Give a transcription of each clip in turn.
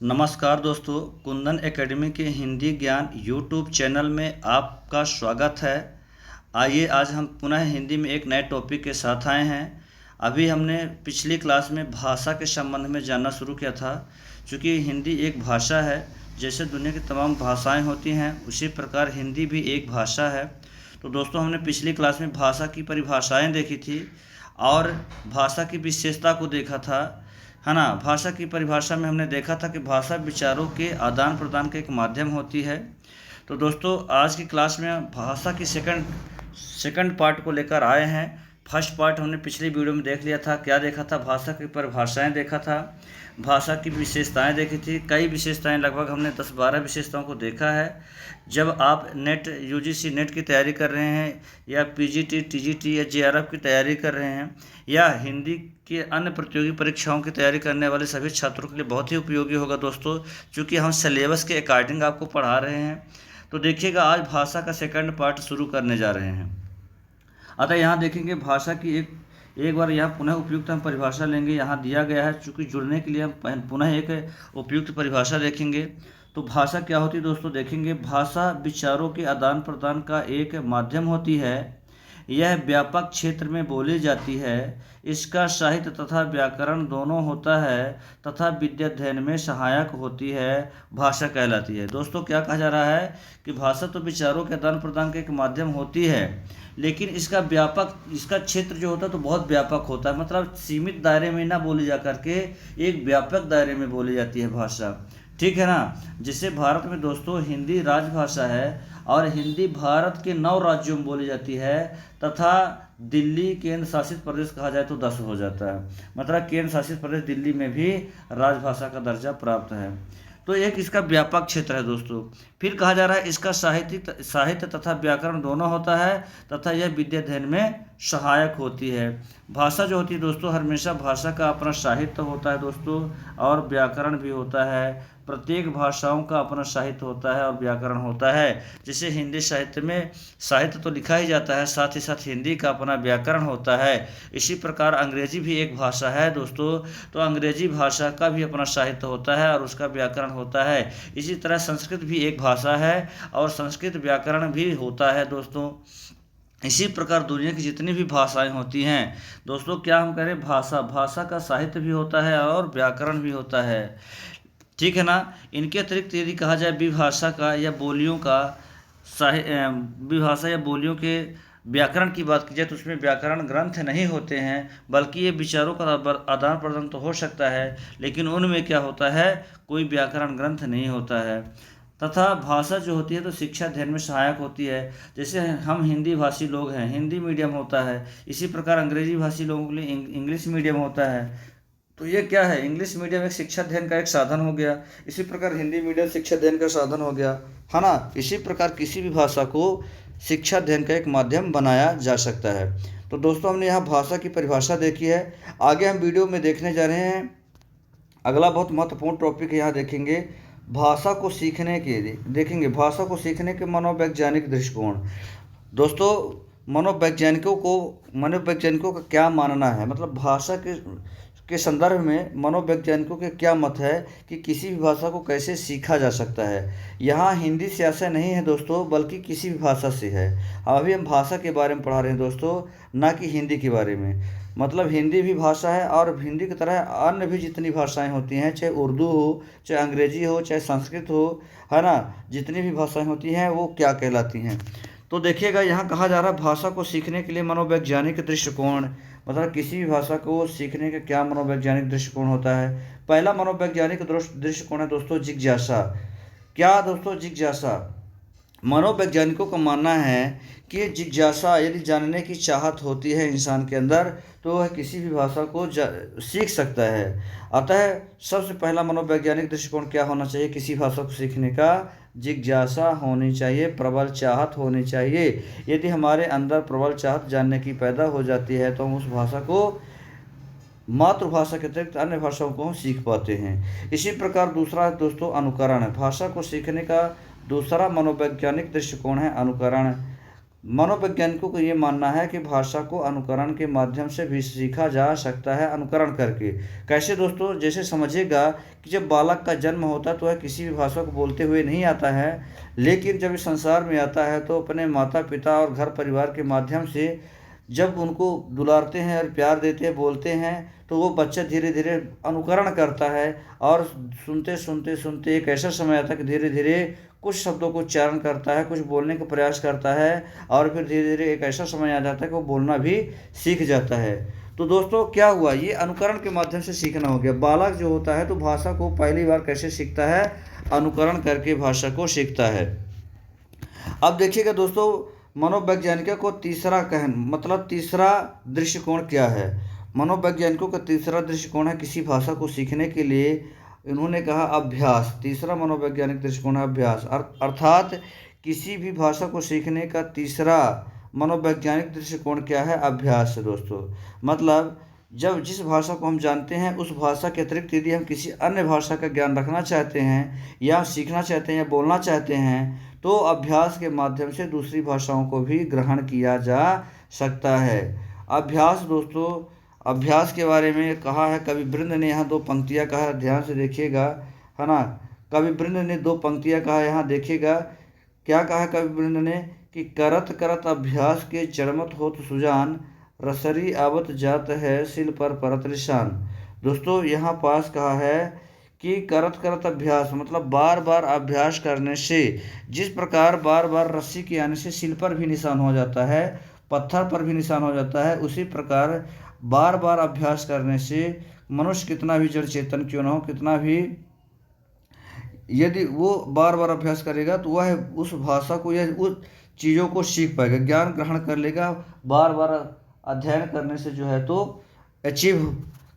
नमस्कार दोस्तों, कुंदन एकेडमी के हिंदी ज्ञान यूट्यूब चैनल में आपका स्वागत है। आइए आज हम पुनः हिंदी में एक नए टॉपिक के साथ आए हैं। अभी हमने पिछली क्लास में भाषा के संबंध में जानना शुरू किया था। क्योंकि हिंदी एक भाषा है, जैसे दुनिया की तमाम भाषाएं होती हैं उसी प्रकार हिंदी भी एक भाषा है। तो दोस्तों, हमने पिछली क्लास में भाषा की परिभाषाएं देखी थी और भाषा की विशेषता को देखा था, है ना। भाषा की परिभाषा में हमने देखा था कि भाषा विचारों के आदान प्रदान का एक माध्यम होती है। तो दोस्तों, आज की क्लास में भाषा की सेकंड पार्ट को लेकर आए हैं। फर्स्ट पार्ट हमने पिछली वीडियो में देख लिया था। क्या देखा था? भाषा की परिभाषाएं देखा था, भाषा की विशेषताएं देखी थी। कई विशेषताएं, लगभग हमने 10-12 विशेषताओं को देखा है। जब आप नेट यूजीसी नेट की तैयारी कर रहे हैं या पीजीटी, टीजीटी या जेआरएफ की तैयारी कर रहे हैं या हिंदी के अन्य प्रतियोगी परीक्षाओं की तैयारी करने वाले सभी छात्रों के लिए बहुत ही उपयोगी होगा दोस्तों, क्योंकि हम सिलेबस के अकॉर्डिंग आपको पढ़ा रहे हैं। तो देखिएगा, आज भाषा का सेकंड पार्ट शुरू करने जा रहे हैं। अतः यहाँ देखेंगे भाषा की एक बार यहाँ पुनः उपयुक्त हम परिभाषा लेंगे। यहाँ दिया गया है, चूँकि जुड़ने के लिए हम पुनः एक उपयुक्त परिभाषा देखेंगे। तो भाषा क्या होती है दोस्तों, देखेंगे। भाषा विचारों के आदान प्रदान का एक माध्यम होती है। यह व्यापक क्षेत्र में बोली जाती है। इसका साहित्य तथा व्याकरण दोनों होता है तथा विद्याध्ययन में सहायक होती है। भाषा कहलाती है। दोस्तों, क्या कहा जा रहा है कि भाषा तो विचारों के आदान प्रदान का एक माध्यम होती है, लेकिन इसका क्षेत्र जो होता है तो बहुत व्यापक होता है। मतलब सीमित दायरे में ना बोली जा करके एक व्यापक दायरे में बोली जाती है भाषा, ठीक है ना। जिससे भारत में दोस्तों हिंदी राजभाषा है और हिंदी भारत के 9 राज्यों में बोली जाती है तथा दिल्ली केंद्र शासित प्रदेश कहा जाए तो 10 हो जाता है। मतलब केंद्र शासित प्रदेश दिल्ली में भी राजभाषा का दर्जा प्राप्त है। तो एक इसका व्यापक क्षेत्र है दोस्तों। फिर कहा जा रहा है इसका साहित्य तथा व्याकरण दोनों होता है तथा यह विद्याध्ययन में सहायक होती है। भाषा जो होती है दोस्तों, हमेशा भाषा का अपना साहित्य होता है दोस्तों, और व्याकरण भी होता है। प्रत्येक भाषाओं का अपना साहित्य होता है और व्याकरण होता है। जैसे हिंदी साहित्य में साहित्य तो लिखा ही जाता है, साथ ही साथ हिंदी का अपना व्याकरण होता है। इसी प्रकार अंग्रेजी भी एक भाषा है दोस्तों, तो अंग्रेजी भाषा का भी अपना साहित्य होता है और उसका व्याकरण होता है। इसी तरह संस्कृत भी एक भाषा है और संस्कृत व्याकरण भी होता है दोस्तों। इसी प्रकार दुनिया की जितनी भी भाषाएं होती हैं दोस्तों, क्या हम करें, भाषा का साहित्य भी होता है और व्याकरण भी होता है, ठीक है ना। इनके अतिरिक्त यदि कहा जाए विभाषा का या बोलियों का विभाषा या बोलियों के व्याकरण की बात की जाए तो उसमें व्याकरण ग्रंथ नहीं होते हैं, बल्कि ये विचारों का आदान प्रदान तो हो सकता है, लेकिन उनमें क्या होता है, कोई व्याकरण ग्रंथ नहीं होता है। तथा भाषा जो होती है तो शिक्षा अध्ययन में सहायक होती है। जैसे हम हिंदी भाषी लोग हैं, हिंदी मीडियम होता है। इसी प्रकार अंग्रेजी भाषी लोगों के लिए इंग्लिश मीडियम होता है। तो ये क्या है, इंग्लिश मीडियम एक शिक्षा अध्ययन का एक साधन हो गया। इसी प्रकार हिंदी मीडियम शिक्षा अध्ययन का साधन हो गया, है ना। इसी प्रकार किसी भी भाषा को शिक्षा अध्ययन का एक माध्यम बनाया जा सकता है। तो दोस्तों, हमने यहाँ भाषा की परिभाषा देखी है। आगे हम वीडियो में देखने जा रहे हैं अगला बहुत महत्वपूर्ण टॉपिक यहाँ देखेंगे, भाषा को सीखने के लिए देखेंगे भाषा को सीखने के मनोवैज्ञानिक दृष्टिकोण। दोस्तों, मनोवैज्ञानिकों का क्या मानना है, मतलब भाषा के संदर्भ में मनोवैज्ञानिकों के क्या मत है कि किसी भी भाषा को कैसे सीखा जा सकता है। यहाँ हिंदी से आशय नहीं है दोस्तों, बल्कि किसी भी भाषा से है। अभी हम भाषा के बारे में पढ़ा रहे हैं दोस्तों, ना कि हिंदी के बारे में। मतलब हिंदी भी भाषा है और हिंदी की तरह अन्य भी जितनी भाषाएं होती हैं, चाहे उर्दू हो, चाहे अंग्रेजी हो, चाहे संस्कृत हो, है ना, जितनी भी भाषाएं होती हैं वो क्या कहलाती हैं। तो देखिएगा, यहाँ कहा जा रहा है भाषा को सीखने के लिए मनोवैज्ञानिक दृष्टिकोण। मतलब किसी भी भाषा को सीखने का क्या मनोवैज्ञानिक दृष्टिकोण होता है। पहला मनोवैज्ञानिक दृष्टिकोण है दोस्तों जिज्ञासा। क्या दोस्तों, जिज्ञासा। मनोवैज्ञानिकों का मानना है कि जिज्ञासा यदि जानने की चाहत होती है इंसान के अंदर तो वह किसी भी भाषा को सीख सकता है। अतः सबसे पहला मनोवैज्ञानिक दृष्टिकोण क्या होना चाहिए किसी भाषा को सीखने का, जिज्ञासा होनी चाहिए, प्रबल चाहत होनी चाहिए। यदि हमारे अंदर प्रबल चाहत जानने की पैदा हो जाती है तो हम उस भाषा को, मातृभाषा के अतिरिक्त अन्य भाषाओं को हम सीख पाते हैं। इसी प्रकार दूसरा दोस्तों अनुकरण है। भाषा को सीखने का दूसरा मनोवैज्ञानिक दृष्टिकोण है अनुकरण। मनोवैज्ञानिकों का ये मानना है कि भाषा को अनुकरण के माध्यम से भी सीखा जा सकता है, अनुकरण करके। कैसे दोस्तों? जैसे समझिएगा कि जब बालक का जन्म होता है तो वह किसी भी भाषा को बोलते हुए नहीं आता है, लेकिन जब इस संसार में आता है तो अपने माता पिता और घर परिवार के माध्यम से जब उनको दुलारते हैं और प्यार देते हैं, बोलते हैं, तो वो बच्चा धीरे धीरे अनुकरण करता है और सुनते सुनते सुनते एक ऐसा समय आता है कि धीरे धीरे कुछ शब्दों को उच्चारण करता है, कुछ बोलने का प्रयास करता है, और फिर धीरे धीरे एक ऐसा समय आ जाता है कि वो बोलना भी सीख जाता है। तो दोस्तों क्या हुआ? ये अनुकरण के माध्यम से सीखना हो गया। बालक जो होता है तो भाषा को पहली बार कैसे सीखता है? अनुकरण करके भाषा को सीखता है। अब देखिएगा दोस्तों, मनोवैज्ञानिकों को तीसरा दृष्टिकोण क्या है? मनोवैज्ञानिकों का तीसरा दृष्टिकोण है किसी भाषा को सीखने के लिए, इन्होंने कहा अभ्यास। तीसरा मनोवैज्ञानिक दृष्टिकोण है अभ्यास। अर्थात किसी भी भाषा को सीखने का तीसरा मनोवैज्ञानिक दृष्टिकोण क्या है? अभ्यास है दोस्तों। मतलब जब जिस भाषा को हम जानते हैं उस भाषा के अतिरिक्त यदि हम किसी अन्य भाषा का ज्ञान रखना चाहते हैं या सीखना चाहते हैं या बोलना चाहते हैं, तो अभ्यास के माध्यम से दूसरी भाषाओं को भी ग्रहण किया जा सकता है। अभ्यास दोस्तों, अभ्यास के बारे में कहा है कविवृंद ने, यहाँ 2 पंक्तियाँ कहा है, ध्यान से देखिएगा, है ना। कविवृंद ने 2 पंक्तियाँ कहा है, यहाँ देखिएगा क्या कहा है कविवृंद ने कि करत करत अभ्यास के जड़मत होत सुजान, रसरी आवत जात है सिल पर परत निशान। दोस्तों यहाँ पास कहा है कि करत करत अभ्यास मतलब बार बार अभ्यास करने से, जिस प्रकार बार बार रस्सी के आने से सिल पर भी निशान हो जाता है, पत्थर पर भी निशान हो जाता है, उसी प्रकार बार बार अभ्यास करने से मनुष्य कितना भी जड़ चेतन क्यों ना हो, कितना भी यदि वो बार बार अभ्यास करेगा तो वह उस भाषा को या उस चीज़ों को सीख पाएगा, ज्ञान ग्रहण कर लेगा। बार बार अध्ययन करने से जो है तो अचीव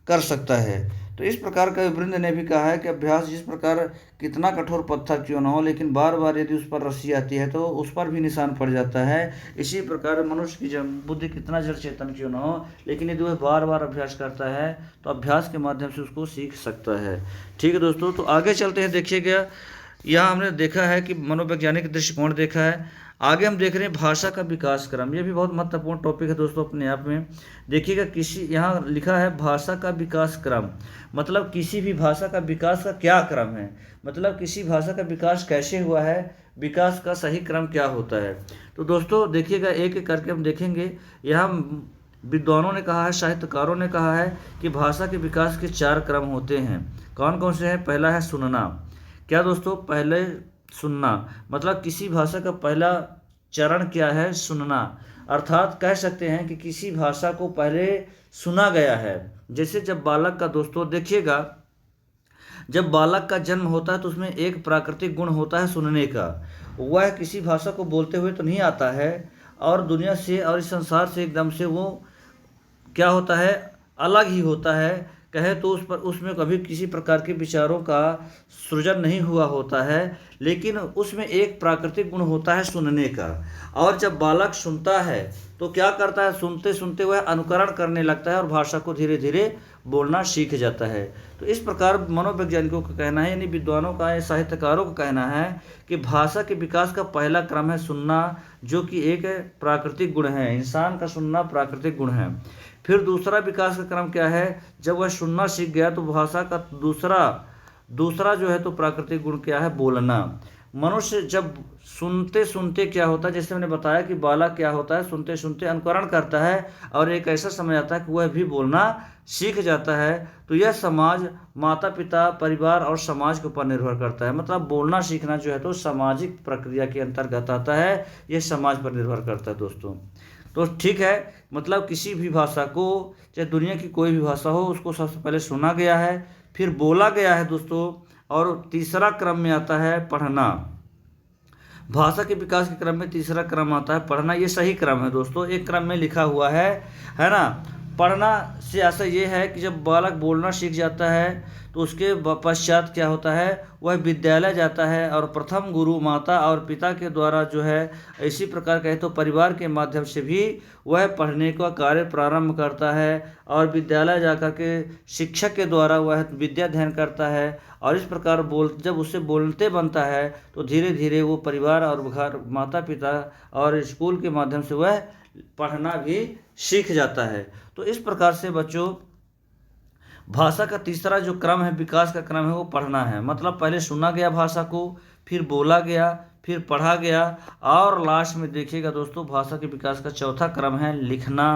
कर सकता है। तो इस प्रकार कविवृंद ने भी कहा है कि अभ्यास जिस प्रकार कितना कठोर पत्थर क्यों ना हो, लेकिन बार बार यदि उस पर रस्सी आती है तो उस पर भी निशान पड़ जाता है। इसी प्रकार मनुष्य की जब बुद्धि कितना जड़ चेतन क्यों ना हो, लेकिन यदि वह बार बार अभ्यास करता है तो अभ्यास के माध्यम से उसको सीख सकता है। ठीक है दोस्तों, तो आगे चलते हैं। देखिएगा यहाँ हमने देखा है कि मनोवैज्ञानिक दृष्टिकोण देखा है। आगे हम देख रहे हैं भाषा का विकास क्रम। ये भी बहुत महत्वपूर्ण टॉपिक है दोस्तों अपने आप में। देखिएगा यहाँ लिखा है भाषा का विकास क्रम, मतलब किसी भी भाषा का विकास का क्या क्रम है, मतलब किसी भाषा का विकास कैसे हुआ है, विकास का सही क्रम क्या होता है। तो दोस्तों देखिएगा एक एक करके हम देखेंगे। यहाँ विद्वानों ने कहा है, साहित्यकारों ने कहा है कि भाषा के विकास के 4 क्रम होते हैं। कौन कौन से हैं? पहला है सुनना। क्या दोस्तों? पहले सुनना, मतलब किसी भाषा का पहला चरण क्या है? सुनना। अर्थात कह सकते हैं कि किसी भाषा को पहले सुना गया है। जैसे जब बालक का दोस्तों देखिएगा, जब बालक का जन्म होता है तो उसमें एक प्राकृतिक गुण होता है सुनने का। वह किसी भाषा को बोलते हुए तो नहीं आता है और दुनिया से और इस संसार से एकदम से वो क्या होता है? अलग ही होता है। कहे तो उसमें कभी किसी प्रकार के विचारों का सृजन नहीं हुआ होता है, लेकिन उसमें एक प्राकृतिक गुण होता है सुनने का। और जब बालक सुनता है तो क्या करता है? सुनते सुनते वह अनुकरण करने लगता है और भाषा को धीरे धीरे बोलना सीख जाता है। तो इस प्रकार मनोवैज्ञानिकों का कहना है, यानी विद्वानों का, साहित्यकारों का कहना है कि भाषा के विकास का पहला क्रम है सुनना, जो कि एक प्राकृतिक गुण है। इंसान का सुनना प्राकृतिक गुण है। फिर दूसरा विकास का क्रम क्या है? जब वह सुनना सीख गया तो भाषा का दूसरा जो है तो प्राकृतिक गुण क्या है? बोलना। मनुष्य जब सुनते सुनते क्या होता है, जैसे मैंने बताया कि बालक क्या होता है, सुनते सुनते अनुकरण करता है और एक ऐसा समय आता है कि वह भी बोलना सीख जाता है। तो यह समाज, माता पिता, परिवार और समाज के ऊपर निर्भर करता है। मतलब बोलना सीखना जो है तो सामाजिक प्रक्रिया के अंतर्गत आता है, यह समाज पर निर्भर करता है दोस्तों। तो ठीक है, मतलब किसी भी भाषा को, चाहे दुनिया की कोई भी भाषा हो, उसको सबसे पहले सुना गया है, फिर बोला गया है दोस्तों, और तीसरा क्रम में आता है पढ़ना। भाषा के विकास के क्रम में तीसरा क्रम आता है पढ़ना। ये सही क्रम है दोस्तों, एक क्रम में लिखा हुआ है ना। पढ़ना से ऐसा ये है कि जब बालक बोलना सीख जाता है तो उसके पश्चात क्या होता है, वह विद्यालय जाता है और प्रथम गुरु माता और पिता के द्वारा जो है, इसी प्रकार कहे तो परिवार के माध्यम से भी वह पढ़ने का कार्य प्रारंभ करता है और विद्यालय जाकर के शिक्षक के द्वारा वह विद्या अध्ययन करता है। और इस प्रकार जब उससे बोलते बनता है तो धीरे धीरे वो परिवार और घर माता पिता और स्कूल के माध्यम से वह पढ़ना भी सीख जाता है। तो इस प्रकार से बच्चों, भाषा का तीसरा जो क्रम है, विकास का क्रम है, वो पढ़ना है। मतलब पहले सुना गया भाषा को, फिर बोला गया, फिर पढ़ा गया, और लास्ट में देखिएगा दोस्तों, भाषा के विकास का चौथा क्रम है लिखना।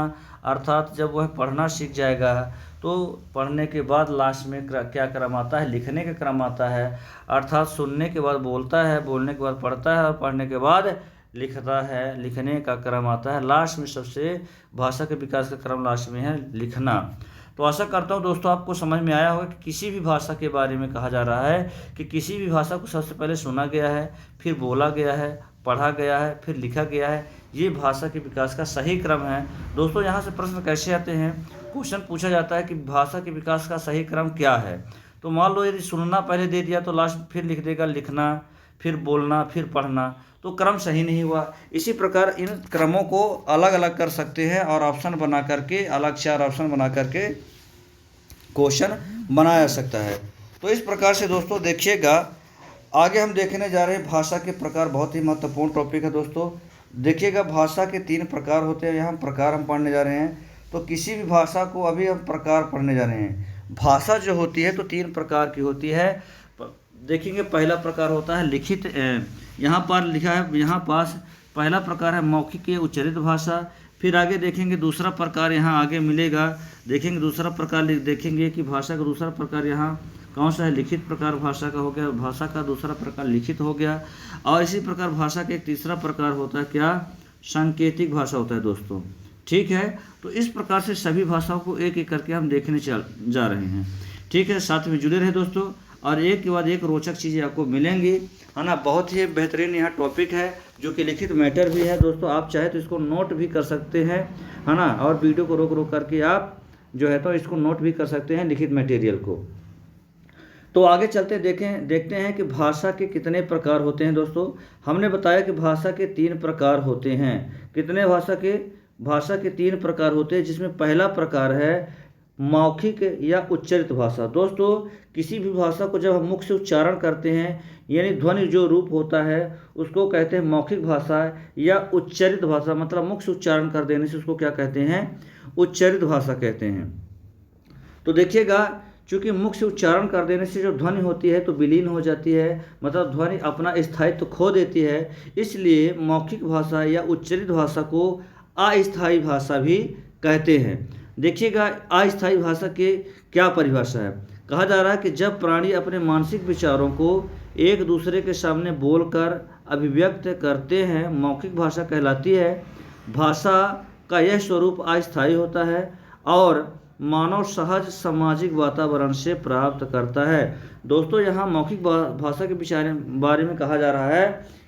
अर्थात जब वह पढ़ना सीख जाएगा तो पढ़ने के बाद लास्ट में क्या क्रम आता है, लिखने का क्रम आता है। अर्थात सुनने के बाद बोलता है, बोलने के बाद पढ़ता है और पढ़ने के बाद लिखता है, लिखने का क्रम आता है। लास्ट में सबसे भाषा के विकास का क्रम लास्ट में है लिखना। तो आशा करता हूँ दोस्तों आपको समझ में आया होगा कि किसी भी भाषा के बारे में कहा जा रहा है कि किसी भी भाषा को सबसे पहले सुना गया है, फिर बोला गया है, पढ़ा गया है, फिर लिखा गया है। ये भाषा के विकास का सही क्रम है। दोस्तों यहाँ से प्रश्न कैसे आते हैं, क्वेश्चन पूछा जाता है कि भाषा के विकास का सही क्रम क्या है। तो मान लो यदि सुनना पहले दे दिया तो लास्ट फिर लिख देगा लिखना, फिर बोलना, फिर पढ़ना, तो क्रम सही नहीं हुआ। इसी प्रकार इन क्रमों को अलग अलग कर सकते हैं और ऑप्शन बना करके, अलग 4 ऑप्शन बना करके क्वेश्चन बनाया जा सकता है। तो इस प्रकार से दोस्तों देखिएगा, आगे हम देखने जा रहे हैं भाषा के प्रकार। बहुत ही महत्वपूर्ण टॉपिक है दोस्तों। देखिएगा भाषा के 3 प्रकार होते हैं। यहाँ प्रकार हम पढ़ने जा रहे हैं। तो किसी भी भाषा को अभी हम प्रकार पढ़ने जा रहे हैं। भाषा जो होती है तो 3 प्रकार की होती है। देखेंगे पहला प्रकार होता है लिखित। यहाँ पर लिखा है, यहाँ पास पहला प्रकार है मौखिक या उच्चारित भाषा। फिर आगे देखेंगे दूसरा प्रकार यहाँ आगे मिलेगा। देखेंगे दूसरा प्रकार देखेंगे कि भाषा का दूसरा प्रकार यहाँ कौन सा है, लिखित प्रकार भाषा का हो गया। भाषा का दूसरा प्रकार लिखित हो गया। और इसी प्रकार भाषा का एक तीसरा प्रकार होता है क्या, सांकेतिक भाषा होता है दोस्तों। ठीक है, तो इस प्रकार से सभी भाषाओं को एक एक करके हम देखने जा रहे हैं। ठीक है, साथ में जुड़े रहे दोस्तों, और एक के बाद एक रोचक चीज़ें आपको मिलेंगी, है ना। बहुत ही बेहतरीन यहाँ टॉपिक है जो कि लिखित मैटर भी है दोस्तों। आप चाहे तो इसको नोट भी कर सकते हैं, है ना, और वीडियो को रोक रोक करके आप जो है तो इसको नोट भी कर सकते हैं लिखित मटेरियल को। तो आगे चलते देखते हैं कि भाषा के कितने प्रकार होते हैं दोस्तों। हमने बताया कि भाषा के 3 प्रकार होते हैं। कितने भाषा के 3 प्रकार होते हैं, जिसमें पहला प्रकार है मौखिक या उच्चारित भाषा। दोस्तों किसी भी भाषा को जब हम मुख से उच्चारण करते हैं, यानी ध्वनि जो रूप होता है, उसको कहते हैं मौखिक भाषा या उच्चारित भाषा। मतलब मुख से उच्चारण कर देने से उसको क्या कहते हैं, उच्चारित भाषा कहते हैं। तो देखिएगा, चूँकि मुख से उच्चारण कर देने से जो ध्वनि होती है तो विलीन हो जाती है, मतलब ध्वनि अपना स्थायित्व खो देती है। इसलिए मौखिक भाषा या उच्चारित भाषा को अस्थायी भाषा भी कहते हैं। देखिएगा अस्थायी भाषा के क्या परिभाषा है। कहा जा रहा है कि जब प्राणी अपने मानसिक विचारों को एक दूसरे के सामने बोलकर अभिव्यक्त करते हैं, मौखिक भाषा कहलाती है। भाषा का यह स्वरूप अस्थायी होता है और मानव सहज सामाजिक वातावरण से प्राप्त करता है। दोस्तों यहाँ मौखिक भाषा के बारे में कहा जा रहा है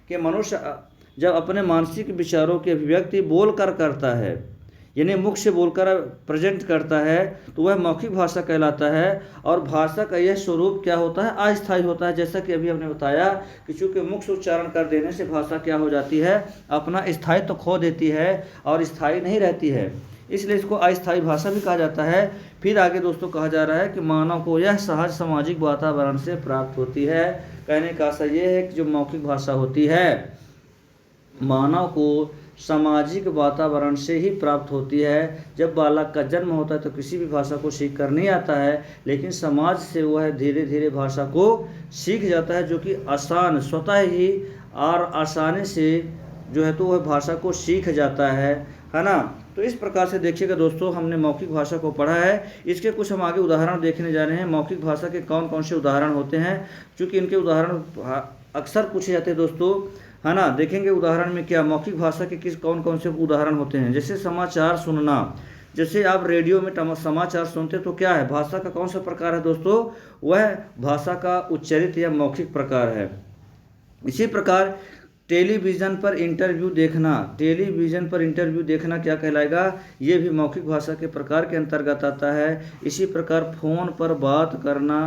कि मनुष्य जब अपने मानसिक विचारों की अभिव्यक्ति बोलकर करता है, यानी मुख से बोलकर प्रेजेंट करता है, तो वह मौखिक भाषा कहलाता है। और भाषा का यह स्वरूप क्या होता है, अस्थायी होता है। जैसा कि अभी हमने बताया कि चूँकि मुख से उच्चारण कर देने से भाषा क्या हो जाती है, अपना स्थायित्व तो खो देती है और स्थायी नहीं रहती है, इसलिए इसको अस्थायी भाषा भी कहा जाता है। फिर आगे दोस्तों कहा जा रहा है कि मानव को यह सहज सामाजिक वातावरण से प्राप्त होती है। कहने का आशय ये है कि जो मौखिक भाषा होती है, मानव को सामाजिक वातावरण से ही प्राप्त होती है। जब बालक का जन्म होता है तो किसी भी भाषा को सीख कर नहीं आता है, लेकिन समाज से वह धीरे धीरे भाषा को सीख जाता है, जो कि आसान स्वतः ही और आसानी से जो है तो वह भाषा को सीख जाता है ना। तो इस प्रकार से देखिएगा दोस्तों, हमने मौखिक भाषा को पढ़ा है। इसके कुछ हम आगे उदाहरण देखने जा रहे हैं। मौखिक भाषा के कौन कौन से उदाहरण होते हैं, क्योंकि इनके उदाहरण अक्सर पूछे जाते हैं दोस्तों, है ना। देखेंगे उदाहरण में क्या मौखिक भाषा के कौन कौन से उदाहरण होते हैं। जैसे समाचार सुनना, जैसे आप रेडियो में समाचार सुनते तो क्या है, भाषा का कौन सा प्रकार है दोस्तों, वह भाषा का उच्चारित या मौखिक प्रकार है। इसी प्रकार टेलीविज़न पर इंटरव्यू देखना, टेलीविज़न पर इंटरव्यू देखना क्या कहलाएगा? ये भी मौखिक भाषा के प्रकार के अंतर्गत आता है। इसी प्रकार फ़ोन पर बात करना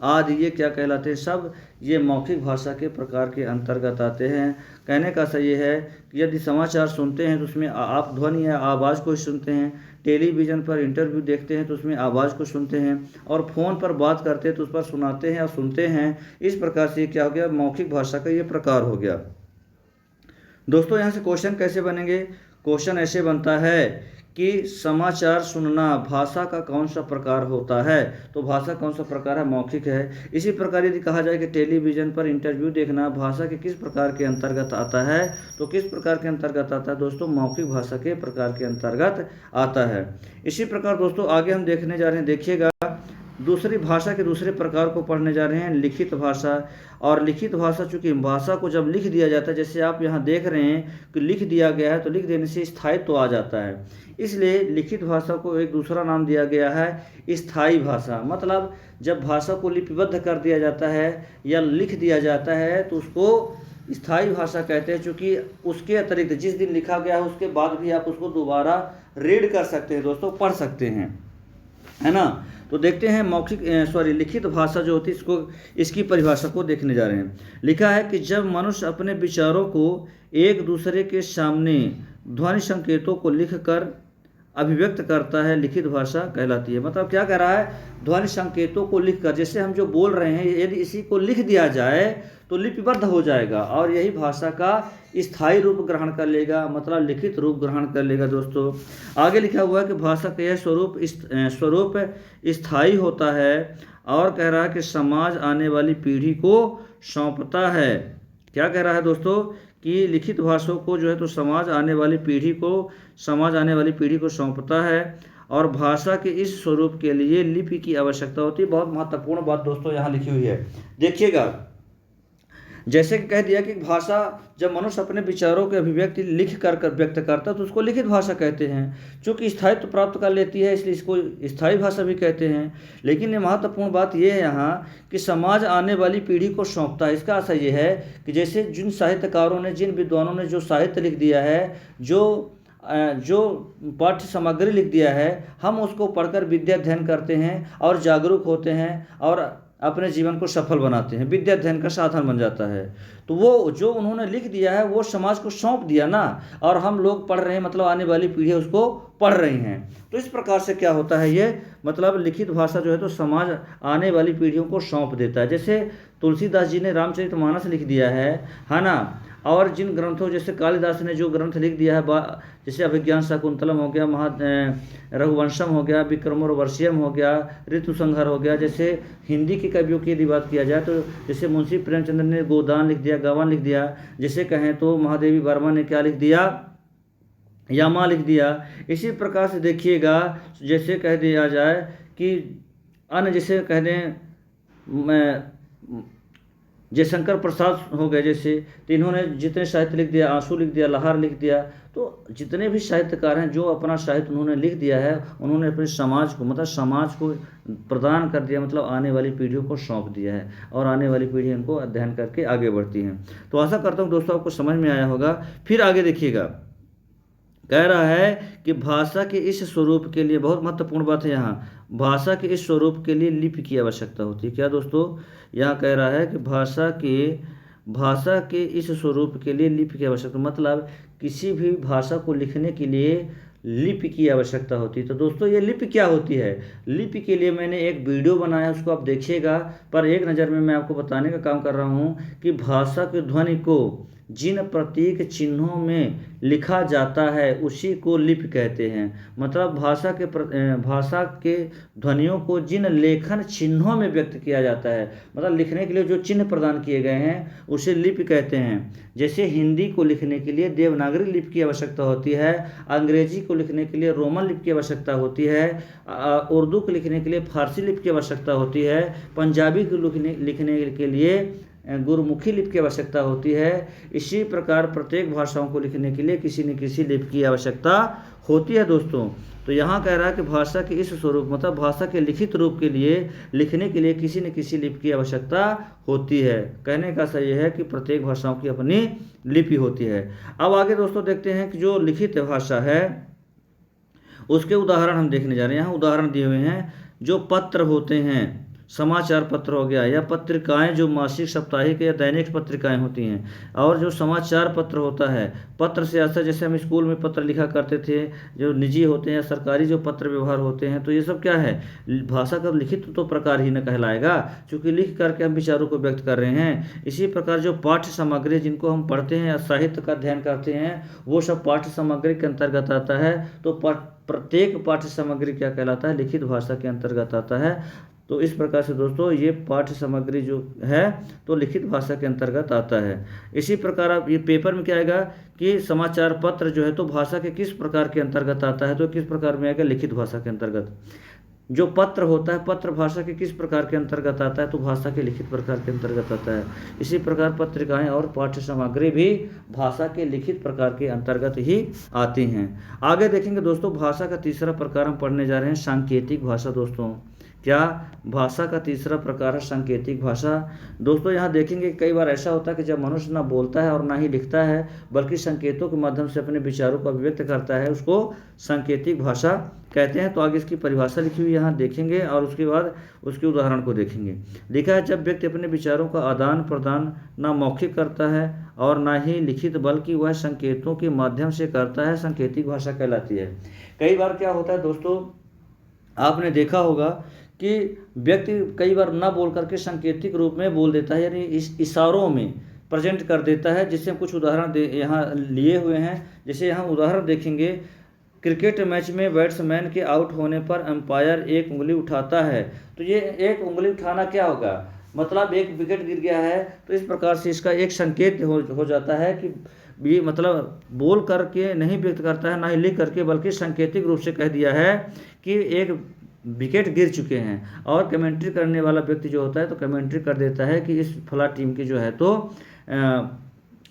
आदि ये क्या कहलाते हैं? सब ये मौखिक भाषा के प्रकार के अंतर्गत आते हैं। कहने का सही है कि यदि समाचार सुनते हैं तो उसमें आप ध्वनि या आवाज़ को सुनते हैं, टेलीविज़न पर इंटरव्यू देखते हैं तो उसमें आवाज़ को सुनते हैं, और फ़ोन पर बात करते हैं तो उस पर सुनाते हैं या सुनते हैं। इस प्रकार से क्या हो गया? मौखिक भाषा का ये प्रकार हो गया। दोस्तों यहाँ से क्वेश्चन कैसे बनेंगे? क्वेश्चन ऐसे बनता है कि समाचार सुनना भाषा का कौन सा प्रकार होता है? तो भाषा कौन सा प्रकार है? मौखिक है। इसी प्रकार यदि कहा जाए कि टेलीविज़न पर इंटरव्यू देखना भाषा के किस प्रकार के अंतर्गत आता है, तो किस प्रकार के अंतर्गत आता है दोस्तों? मौखिक भाषा के प्रकार के अंतर्गत आता है। इसी प्रकार दोस्तों आगे हम देखने जा रहे हैं, देखिएगा दूसरी भाषा के दूसरे प्रकार को पढ़ने जा रहे हैं, लिखित भाषा। और लिखित भाषा चूँकि भाषा को जब लिख दिया जाता है, जैसे आप यहाँ देख रहे हैं कि लिख दिया गया है, तो लिख देने से स्थायित्व तो आ जाता है, इसलिए लिखित भाषा को एक दूसरा नाम दिया गया है स्थायी भाषा। मतलब जब भाषा को लिपिबद्ध कर दिया जाता है या लिख दिया जाता है तो उसको स्थायी भाषा कहते हैं, क्योंकि उसके अतिरिक्त जिस दिन लिखा गया है उसके बाद भी आप उसको दोबारा रीड कर सकते हैं दोस्तों, पढ़ सकते हैं, है ना। तो देखते हैं लिखित भाषा जो होती है इसकी परिभाषा को देखने जा रहे हैं। लिखा है कि जब मनुष्य अपने विचारों को एक दूसरे के सामने ध्वनि संकेतों को लिखकर अभिव्यक्त करता है, लिखित भाषा कहलाती है। मतलब क्या कह रहा है? ध्वनि संकेतों को लिखकर, जैसे हम जो बोल रहे हैं यदि इसी को लिख दिया जाए तो लिपिबद्ध हो जाएगा और यही भाषा का स्थायी रूप ग्रहण कर लेगा, मतलब लिखित रूप ग्रहण कर लेगा। दोस्तों आगे लिखा हुआ है कि भाषा का यह स्वरूप स्थायी होता है और कह रहा है कि समाज आने वाली पीढ़ी को सौंपता है। क्या कह रहा है दोस्तों? कि लिखित भाषा को जो है तो समाज आने वाली पीढ़ी को सौंपता है और भाषा के इस स्वरूप के लिए लिपि की आवश्यकता होती है। बहुत महत्वपूर्ण बात दोस्तों यहाँ लिखी हुई है, देखिएगा। जैसे कि कह दिया कि भाषा जब मनुष्य अपने विचारों के अभिव्यक्ति लिख कर व्यक्त करता है तो उसको लिखित भाषा कहते हैं। चूँकि स्थायित्व प्राप्त कर लेती है इसलिए इसको स्थायी भाषा भी कहते हैं। लेकिन ये महत्वपूर्ण बात ये है यहाँ कि समाज आने वाली पीढ़ी को सौंपता है। इसका अर्थ ये है कि जैसे जिन साहित्यकारों ने, जिन विद्वानों ने जो साहित्य लिख दिया है, जो पाठ्य सामग्री लिख दिया है, हम उसको पढ़कर विद्या अध्ययन करते हैं और जागरूक होते हैं और अपने जीवन को सफल बनाते हैं, विद्या अध्ययन का साधन बन जाता है। तो वो जो उन्होंने लिख दिया है वो समाज को सौंप दिया ना, और हम लोग पढ़ रहे हैं, मतलब आने वाली पीढ़ी उसको पढ़ रही हैं। तो इस प्रकार से क्या होता है ये, मतलब लिखित भाषा जो है तो समाज आने वाली पीढ़ियों को सौंप देता है। जैसे तुलसीदास जी ने रामचरितमानस लिख दिया है ना। और जिन ग्रंथों, जैसे कालिदास ने जो ग्रंथ लिख दिया है, जैसे अभिज्ञान शाकुंतलम हो गया, रघुवंशम हो गया, विक्रमोर्वशीयम हो गया, ऋतुसंहार हो गया। जैसे हिंदी के कवियों की यदि बात किया जाए तो जैसे मुंशी प्रेमचंद्र ने गोदान लिख दिया, गवान लिख दिया। जैसे कहें तो महादेवी वर्मा ने क्या लिख दिया? यामा लिख दिया। इसी प्रकार से देखिएगा, जैसे कह दिया जाए कि अन्य, जैसे कह दें जयशंकर प्रसाद हो गए, जैसे तो इन्होंने जितने साहित्य लिख दिया, आंसू लिख दिया, लहार लिख दिया। तो जितने भी साहित्यकार हैं जो अपना साहित्य उन्होंने लिख दिया है, उन्होंने अपने समाज को, मतलब समाज को प्रदान कर दिया, मतलब आने वाली पीढ़ियों को सौंप दिया है और आने वाली पीढ़ी इनको अध्ययन करके आगे बढ़ती हैं। तो आशा करता हूँ दोस्तों आपको समझ में आया होगा। फिर आगे देखिएगा, कह रहा है कि भाषा के इस स्वरूप के लिए, बहुत महत्वपूर्ण बात है यहाँ, भाषा के इस स्वरूप के लिए लिपि की आवश्यकता होती है। क्या दोस्तों? यहाँ कह रहा है कि भाषा के इस स्वरूप के लिए लिपि की आवश्यकता, मतलब किसी भी भाषा को लिखने के लिए लिपि की आवश्यकता होती है। तो दोस्तों ये लिपि क्या होती है? लिपि के लिए मैंने एक वीडियो बनाया, उसको आप देखिएगा। पर एक नज़र में मैं आपको बताने का काम कर रहा हूँ कि भाषा की ध्वनि को जिन प्रतीक चिन्हों में लिखा जाता है उसी को लिपि कहते हैं। मतलब भाषा के ध्वनियों को जिन लेखन चिन्हों में व्यक्त किया जाता है, मतलब लिखने के लिए जो चिन्ह प्रदान किए गए हैं उसे लिपि कहते हैं। जैसे हिंदी को लिखने के लिए देवनागरी लिपि की आवश्यकता होती है, अंग्रेजी को लिखने के लिए रोमन लिपि की आवश्यकता होती है, उर्दू को लिखने के लिए फारसी लिपि की आवश्यकता होती है, पंजाबी को लिखने के लिए गुरुमुखी लिपि की आवश्यकता होती है, इसी प्रकार प्रत्येक भाषाओं को लिखने के लिए किसी न किसी लिपि की आवश्यकता होती है दोस्तों। तो यहाँ कह रहा है कि भाषा के इस स्वरूप मतलब भाषा के लिखित रूप के लिए लिखने के लिए किसी न किसी लिपि की आवश्यकता होती है। कहने का सही है कि प्रत्येक भाषाओं की अपनी लिपि होती है। अब आगे दोस्तों देखते हैं कि जो लिखित भाषा है उसके उदाहरण हम देखने जा रहे हैं। यहाँ उदाहरण दिए हुए हैं। जो पत्र होते हैं, समाचार पत्र हो गया, या पत्रिकाएं जो मासिक, साप्ताहिक या दैनिक पत्रिकाएं होती हैं, और जो समाचार पत्र होता है, पत्र से अर्थ जैसे हम स्कूल में पत्र लिखा करते थे, जो निजी होते हैं या सरकारी जो पत्र व्यवहार होते हैं, तो ये सब क्या है, भाषा का लिखित तो प्रकार ही न कहलाएगा, क्योंकि लिख करके हम विचारों को व्यक्त कर रहे हैं। इसी प्रकार जो पाठ्य सामग्री जिनको हम पढ़ते हैं या साहित्य का अध्ययन करते हैं, वो सब पाठ्य सामग्री के अंतर्गत आता है। तो प्रत्येक पाठ्य सामग्री क्या कहलाता है, लिखित भाषा के अंतर्गत आता है। तो इस प्रकार से दोस्तों ये पाठ्य सामग्री जो है तो लिखित भाषा के अंतर्गत आता है। इसी प्रकार आप ये पेपर में क्या आएगा कि समाचार पत्र जो है तो भाषा के किस प्रकार के अंतर्गत आता है, तो किस प्रकार में आएगा, लिखित भाषा के अंतर्गत। जो पत्र होता है, पत्र भाषा के किस प्रकार के अंतर्गत आता है, तो भाषा के लिखित प्रकार के अंतर्गत आता है। इसी प्रकार पत्रिकाएं और पाठ्य सामग्री भी भाषा के लिखित प्रकार के अंतर्गत ही आती हैं। आगे देखेंगे दोस्तों, भाषा का तीसरा प्रकार हम पढ़ने जा रहे हैं, सांकेतिक भाषा। दोस्तों क्या भाषा का तीसरा प्रकार है सांकेतिक भाषा। दोस्तों यहाँ देखेंगे कई बार ऐसा होता है कि जब मनुष्य ना बोलता है और ना ही लिखता है, बल्कि संकेतों के माध्यम से अपने विचारों को अभिव्यक्त करता है, उसको सांकेतिक भाषा कहते हैं। तो आगे इसकी परिभाषा लिखी हुई यहाँ देखेंगे और उसके बाद उसके उदाहरण को देखेंगे। लिखा है, जब व्यक्ति अपने विचारों का आदान प्रदान ना मौखिक करता है और ना ही लिखित, बल्कि वह संकेतों के माध्यम से करता है, सांकेतिक भाषा कहलाती है। कई बार क्या होता है दोस्तों, आपने देखा होगा कि व्यक्ति कई बार ना बोल करके सांकेतिक रूप में बोल देता है, यानी इस इशारों में प्रेजेंट कर देता है। जिससे हम कुछ उदाहरण यहाँ लिए हुए हैं। जैसे यहाँ उदाहरण देखेंगे, क्रिकेट मैच में बैट्समैन के आउट होने पर अंपायर एक उंगली उठाता है। तो ये एक उंगली उठाना क्या होगा, मतलब एक विकेट गिर गया है, तो इस प्रकार से इसका एक संकेत हो जाता है कि ये मतलब बोल करके नहीं व्यक्त करता है, ना ही लिख करके, बल्कि सांकेतिक रूप से कह दिया है कि एक विकेट गिर चुके हैं। और कमेंट्री करने वाला व्यक्ति जो होता है तो कमेंट्री कर देता है कि इस फला टीम की जो है तो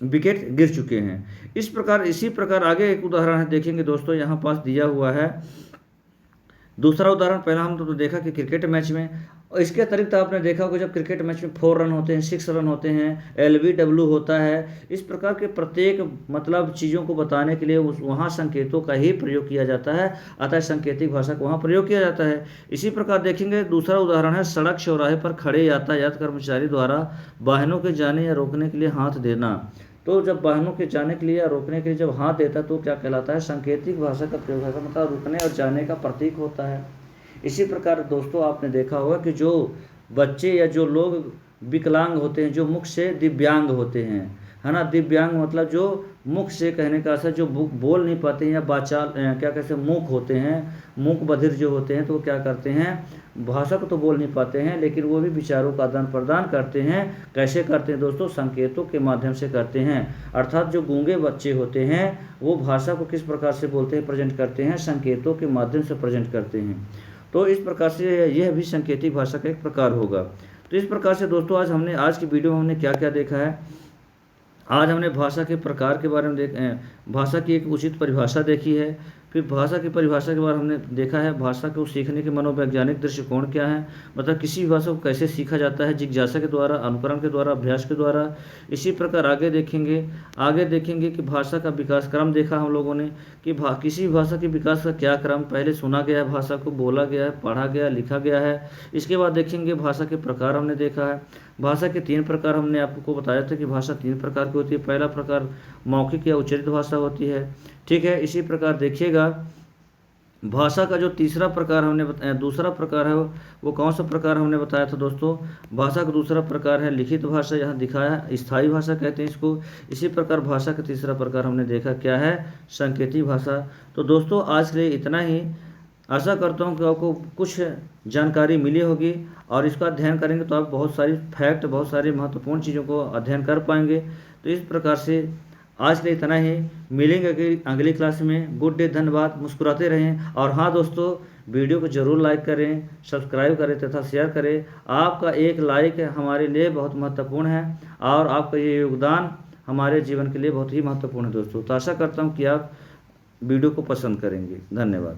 विकेट गिर चुके हैं। इस प्रकार इसी प्रकार आगे एक उदाहरण है देखेंगे दोस्तों, यहाँ पास दिया हुआ है। दूसरा उदाहरण, पहला हम तो देखा कि क्रिकेट मैच में, और इसके अतिरिक्त आपने देखा होगा जब क्रिकेट मैच में 4 रन होते हैं, 6 रन होते हैं, LBW होता है। इस प्रकार के प्रत्येक मतलब चीज़ों को बताने के लिए वहाँ संकेतों का ही प्रयोग किया जाता है, अतः सांकेतिक भाषा का वहाँ प्रयोग किया जाता है। इसी प्रकार देखेंगे दूसरा उदाहरण है, सड़क चौराहे पर खड़े यातायात कर्मचारी द्वारा वाहनों के जाने या रोकने के लिए हाथ देना। तो जब वाहनों के जाने के लिए या रोकने के लिए जब हाथ देता है तो क्या कहलाता है, सांकेतिक भाषा का प्रयोग होता है, मतलब रुकने और जाने का प्रतीक होता है। इसी प्रकार दोस्तों आपने देखा होगा कि जो बच्चे या जो लोग विकलांग होते हैं, जो मुख से दिव्यांग होते हैं, है ना, दिव्यांग मतलब जो मुख से कहने का असर जो बोल नहीं पाते हैं या बाचाल क्या कहते हैं, मूक होते हैं, मूक बधिर जो होते हैं, तो वो क्या करते हैं, भाषा को तो बोल नहीं पाते हैं लेकिन वो भी विचारों का आदान प्रदान करते हैं। कैसे करते हैं दोस्तों, संकेतों के माध्यम से करते हैं। अर्थात जो गूंगे बच्चे होते हैं वो भाषा को किस प्रकार से बोलते हैं, प्रेजेंट करते हैं, संकेतों के माध्यम से प्रेजेंट करते हैं। तो इस प्रकार से यह भी सांकेतिक भाषा का एक प्रकार होगा। तो इस प्रकार से दोस्तों आज की वीडियो में हमने क्या क्या देखा है, आज हमने भाषा के प्रकार के बारे में भाषा की एक उचित परिभाषा देखी है। फिर भाषा की परिभाषा के बाद हमने देखा है भाषा को सीखने के मनोवैज्ञानिक दृष्टिकोण क्या है, मतलब किसी भी भाषा को कैसे सीखा जाता है, जिज्ञासा के द्वारा, अनुकरण के द्वारा, अभ्यास के द्वारा। इसी प्रकार आगे देखेंगे कि भाषा का विकास क्रम देखा हम लोगों ने कि किसी भी भाषा के विकास का क्या क्रम, पहले सुना गया है, भाषा को बोला गया है, पढ़ा गया, लिखा गया है। इसके बाद देखेंगे भाषा के प्रकार हमने देखा है। भाषा के 3 प्रकार हमने आपको बताया था कि भाषा 3 प्रकार की होती है। पहला प्रकार मौखिक या उच्चारित भाषा होती है, ठीक है। इसी प्रकार देखिएगा भाषा का जो तीसरा प्रकार हमने बताया, दूसरा प्रकार है वो कौन सा प्रकार हमने बताया था दोस्तों, भाषा का दूसरा प्रकार है लिखित भाषा, यहाँ दिखाया है, स्थायी भाषा कहते हैं इसको। इसी प्रकार भाषा का तीसरा प्रकार हमने देखा क्या है, सांकेतिक भाषा। तो दोस्तों आज के लिए इतना ही। आशा करता हूँ कि आपको कुछ जानकारी मिली होगी और इसका अध्ययन करेंगे तो आप बहुत सारी फैक्ट, बहुत सारी महत्वपूर्ण चीज़ों को अध्ययन कर पाएंगे। तो इस प्रकार से आज के लिए इतना ही। मिलेंगे अगली क्लास में। गुड डे, धन्यवाद, मुस्कुराते रहें। और हाँ दोस्तों, वीडियो को जरूर लाइक करें, सब्सक्राइब करें तथा शेयर करें। आपका एक लाइक हमारे लिए बहुत महत्वपूर्ण है और आपका ये योगदान हमारे जीवन के लिए बहुत ही महत्वपूर्ण है दोस्तों। तो आशा करता हूँ कि आप वीडियो को पसंद करेंगे। धन्यवाद।